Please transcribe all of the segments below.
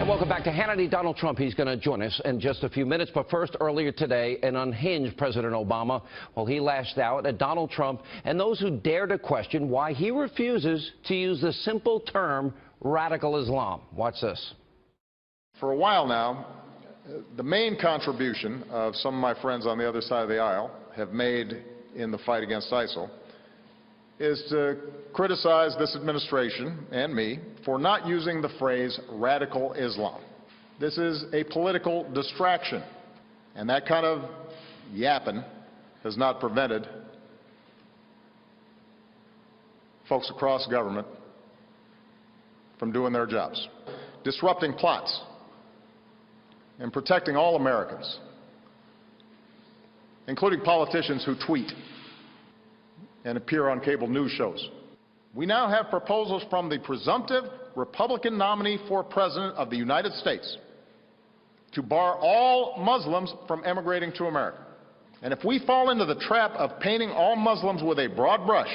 Welcome back to Hannity. Donald Trump, he's going to join us in just a few minutes. But first, earlier today, an unhinged President Obama, well, he lashed out at Donald Trump and those who dare to question why he refuses to use the simple term radical Islam. Watch this. For a while now, the main contribution of some of my friends on the other side of the aisle have made in the fight against ISIL is to criticize this administration and me for not using the phrase radical Islam. This is a political distraction, and that kind of yapping has not prevented folks across government from doing their jobs, disrupting plots, and protecting all Americans, including politicians who tweet and appear on cable news shows. We now have proposals from the presumptive Republican nominee for President of the United States to bar all Muslims from emigrating to America. And if we fall into the trap of painting all Muslims with a broad brush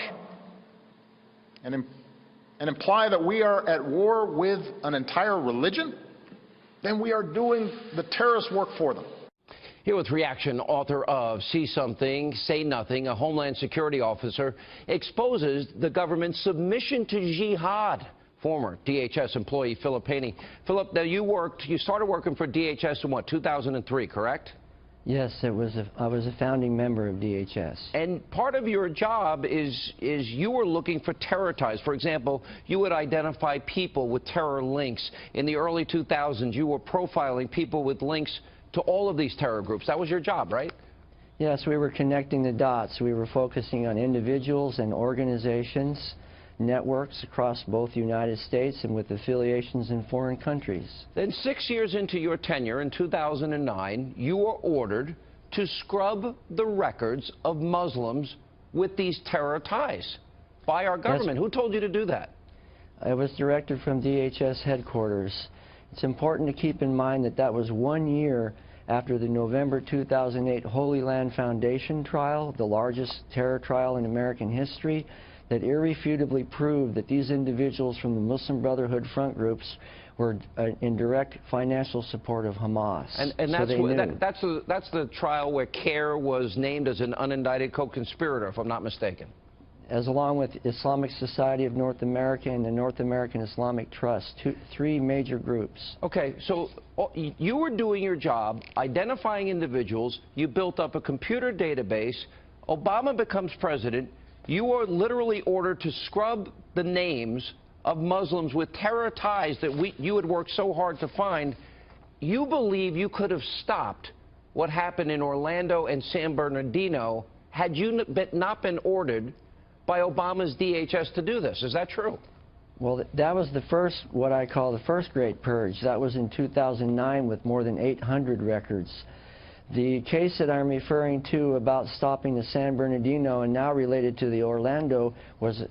and imply that we are at war with an entire religion, then we are doing the terrorist work for them. Here with reaction, author of See Something, Say Nothing, a Homeland Security officer, exposes the government's submission to jihad. Former DHS employee Philip Hannity. Philip, now you started working for DHS in what, 2003, correct? Yes, I was a founding member of DHS. And part of your job is you were looking for terror ties. For example, you would identify people with terror links. In the early 2000s, you were profiling people with links to all of these terror groups. That was your job, right? Yes, we were connecting the dots. We were focusing on individuals and organizations, networks across both the United States and with affiliations in foreign countries. Then 6 years into your tenure in 2009, you were ordered to scrub the records of Muslims with these terror ties by our government. Who told you to do that? It was directed from DHS headquarters. It's important to keep in mind that that was 1 year after the November 2008 Holy Land Foundation trial, the largest terror trial in American history, that irrefutably proved that these individuals from the Muslim Brotherhood front groups were in direct financial support of Hamas. And that's the trial where CARE was named as an unindicted co-conspirator, if I'm not mistaken. As along with Islamic Society of North America and the North American Islamic Trust, three major groups. Okay, so you were doing your job, identifying individuals, you built up a computer database, Obama becomes president, you were literally ordered to scrub the names of Muslims with terror ties that you had worked so hard to find. You believe you could have stopped what happened in Orlando and San Bernardino had you not been ordered by Obama's DHS to do this. Is that true? Well, that was the first, what I call the first great purge. That was in 2009 with more than 800 records. The case that I'm referring to about stopping the San Bernardino and now related to the Orlando was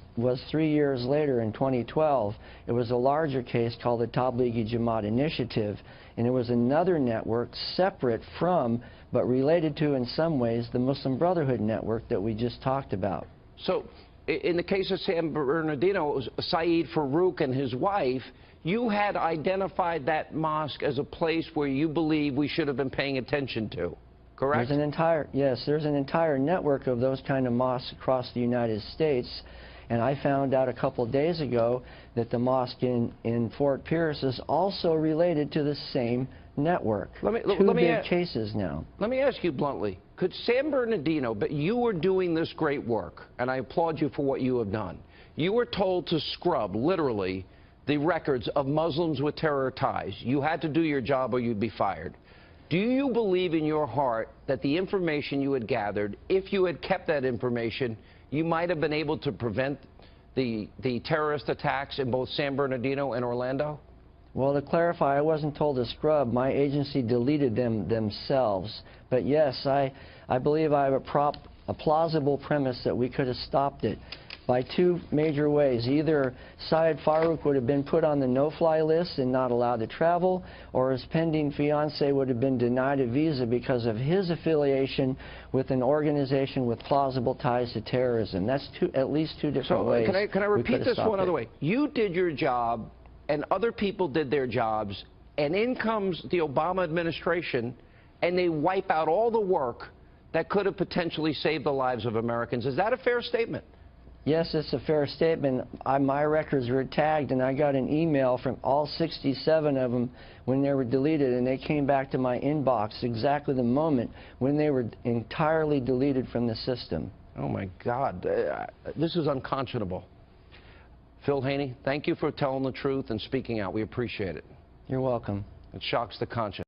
3 years later in 2012. It was a larger case called the Tablighi Jamaat Initiative, and it was another network separate from, but related to in some ways, the Muslim Brotherhood network that we just talked about. So, in the case of San Bernardino, it was Saeed Farouk and his wife. You had identified that mosque as a place where you believe we should have been paying attention to, correct? There's an entire network of those kind of mosques across the United States, and I found out a couple days ago that the mosque in Fort Pierce is also related to the same network. Two big cases now. Let me ask you bluntly, could San Bernardino, but you were doing this great work, and I applaud you for what you have done. You were told to scrub, literally, the records of Muslims with terror ties. You had to do your job or you'd be fired. Do you believe in your heart that the information you had gathered, if you had kept that information, you might have been able to prevent the terrorist attacks in both San Bernardino and Orlando? Well, to clarify, I wasn't told to scrub. My agency deleted them themselves. But yes, I believe I have a plausible premise that we could have stopped it by two major ways. Either Saeed Farouk would have been put on the no-fly list and not allowed to travel, or his pending fiancée would have been denied a visa because of his affiliation with an organization with plausible ties to terrorism. That's at least two different ways. Can I repeat this one other way? You did your job and other people did their jobs and in comes the Obama administration, and they wipe out all the work that could have potentially saved the lives of Americans. Is that a fair statement? Yes, it's a fair statement. My records were tagged, and I got an email from all 67 of them when they were deleted, and they came back to my inbox exactly the moment when they were entirely deleted from the system. Oh, my God. This is unconscionable. Phil Hannity, thank you for telling the truth and speaking out. We appreciate it. You're welcome. It shocks the conscience.